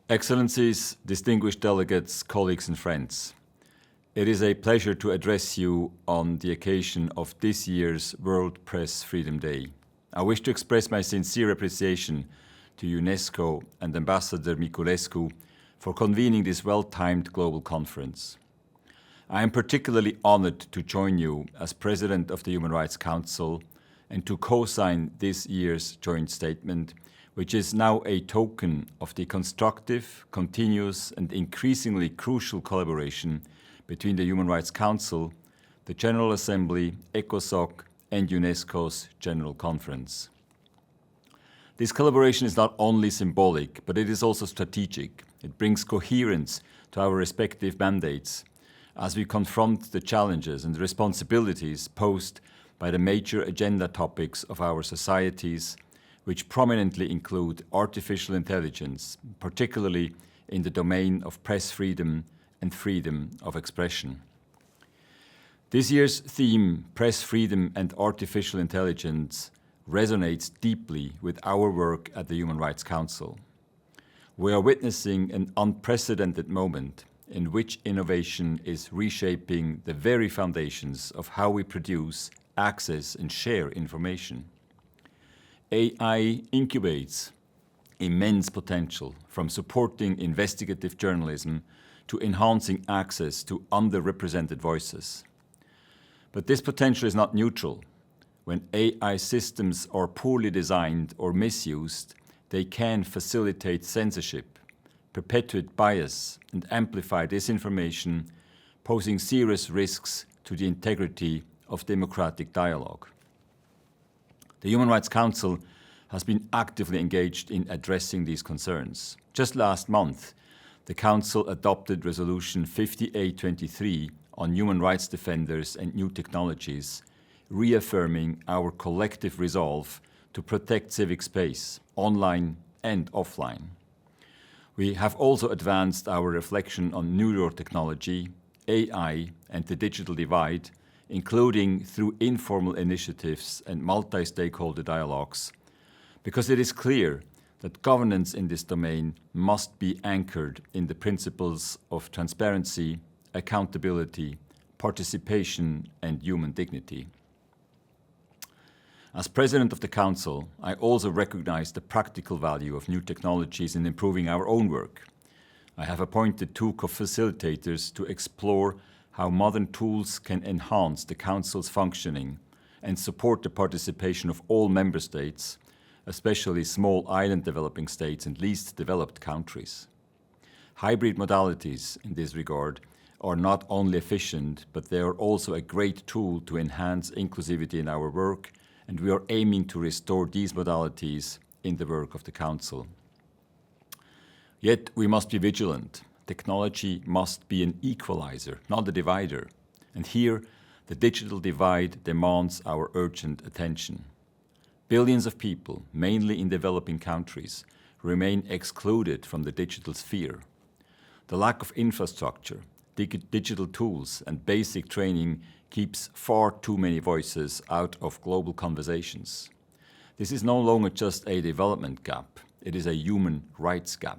Excellencies, distinguished delegates, colleagues and friends, it is a pleasure to address you on the occasion of this year's World Press Freedom Day. I wish to express my sincere appreciation to UNESCO and Ambassador Miculescu for convening this well-timed global conference. I am particularly honored to join you as President of the Human Rights Council and to co-sign this year's joint statement, which is now a token of the constructive, continuous and increasingly crucial collaboration between the Human Rights Council, the General Assembly, ECOSOC and UNESCO's General Conference. This collaboration is not only symbolic, but it is also strategic. It brings coherence to our respective mandates as we confront the challenges and responsibilities posed by the major agenda topics of our societies, which prominently include artificial intelligence, particularly in the domain of press freedom and freedom of expression. This year's theme, Press Freedom and Artificial Intelligence, resonates deeply with our work at the Human Rights Council. We are witnessing an unprecedented moment in which innovation is reshaping the very foundations of how we produce, access and share information. AI incubates immense potential, from supporting investigative journalism to enhancing access to underrepresented voices. But this potential is not neutral. When AI systems are poorly designed or misused, they can facilitate censorship, perpetuate bias, and amplify disinformation, posing serious risks to the integrity of democratic dialogue. The Human Rights Council has been actively engaged in addressing these concerns. Just last month, the Council adopted Resolution 5823 on human rights defenders and new technologies, reaffirming our collective resolve to protect civic space, online and offline. We have also advanced our reflection on neurotechnology, AI, and the digital divide, including through informal initiatives and multi-stakeholder dialogues, because it is clear that governance in this domain must be anchored in the principles of transparency, accountability, participation, and human dignity. As President of the Council, I also recognize the practical value of new technologies in improving our own work. I have appointed 2 co-facilitators to explore how modern tools can enhance the Council's functioning and support the participation of all member states, especially small island developing states and least developed countries. Hybrid modalities in this regard are not only efficient, but they are also a great tool to enhance inclusivity in our work, and we are aiming to restore these modalities in the work of the Council. Yet we must be vigilant. Technology must be an equalizer, not a divider. And here, the digital divide demands our urgent attention. Billions of people, mainly in developing countries, remain excluded from the digital sphere. The lack of infrastructure, digital tools, and basic training keeps far too many voices out of global conversations. This is no longer just a development gap, it is a human rights gap.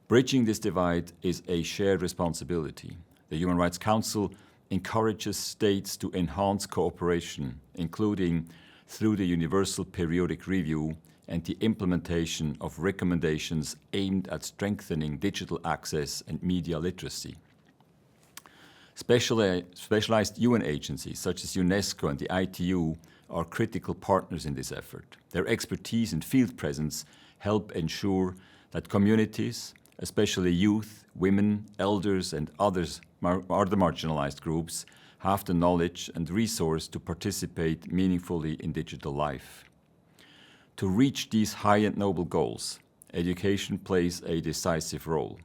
Bridging this divide is a shared responsibility. The Human Rights Council encourages states to enhance cooperation, including through the Universal Periodic Review and the implementation of recommendations aimed at strengthening digital access and media literacy. Specialized UN agencies such as UNESCO and the ITU are critical partners in this effort. Their expertise and field presence help ensure that communities, especially youth, women, elders, and other marginalized groups, have the knowledge and resource to participate meaningfully in digital life. To reach these high and noble goals, education plays a decisive role.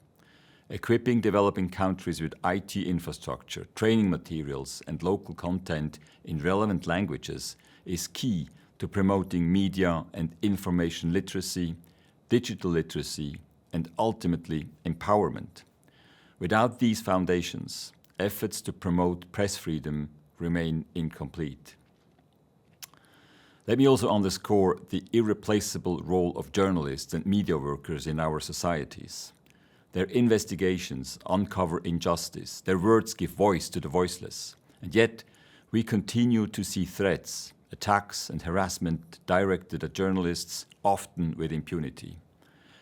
Equipping developing countries with IT infrastructure, training materials, and local content in relevant languages is key to promoting media and information literacy, digital literacy, and ultimately empowerment. Without these foundations, efforts to promote press freedom remain incomplete. Let me also underscore the irreplaceable role of journalists and media workers in our societies. Their investigations uncover injustice, their words give voice to the voiceless, and yet we continue to see threats, attacks and harassment directed at journalists, often with impunity.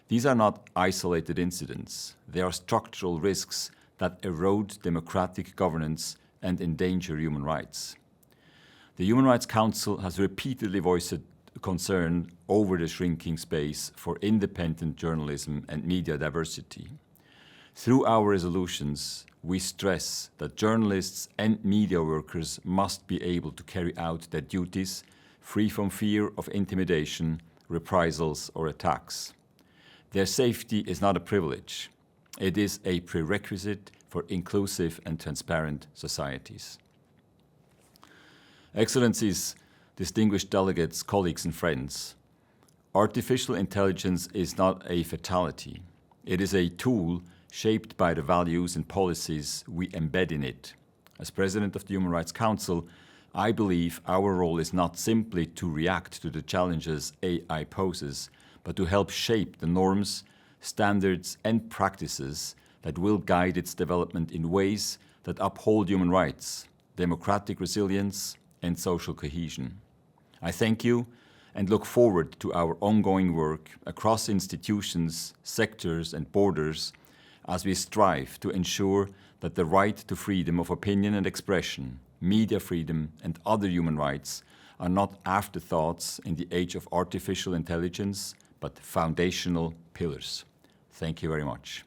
These are not isolated incidents, they are structural risks that erode democratic governance and endanger human rights. The Human Rights Council has repeatedly voiced concern over the shrinking space for independent journalism and media diversity. Through our resolutions, we stress that journalists and media workers must be able to carry out their duties free from fear of intimidation, reprisals, or attacks. Their safety is not a privilege. It is a prerequisite for inclusive and transparent societies. Excellencies, distinguished delegates, colleagues and friends, artificial intelligence is not a fatality. It is a tool shaped by the values and policies we embed in it. As President of the Human Rights Council, I believe our role is not simply to react to the challenges AI poses, but to help shape the norms, standards and practices that will guide its development in ways that uphold human rights, democratic resilience and social cohesion. I thank you and look forward to our ongoing work across institutions, sectors and borders as we strive to ensure that the right to freedom of opinion and expression, media freedom and other human rights are not afterthoughts in the age of artificial intelligence, but foundational pillars. Thank you very much.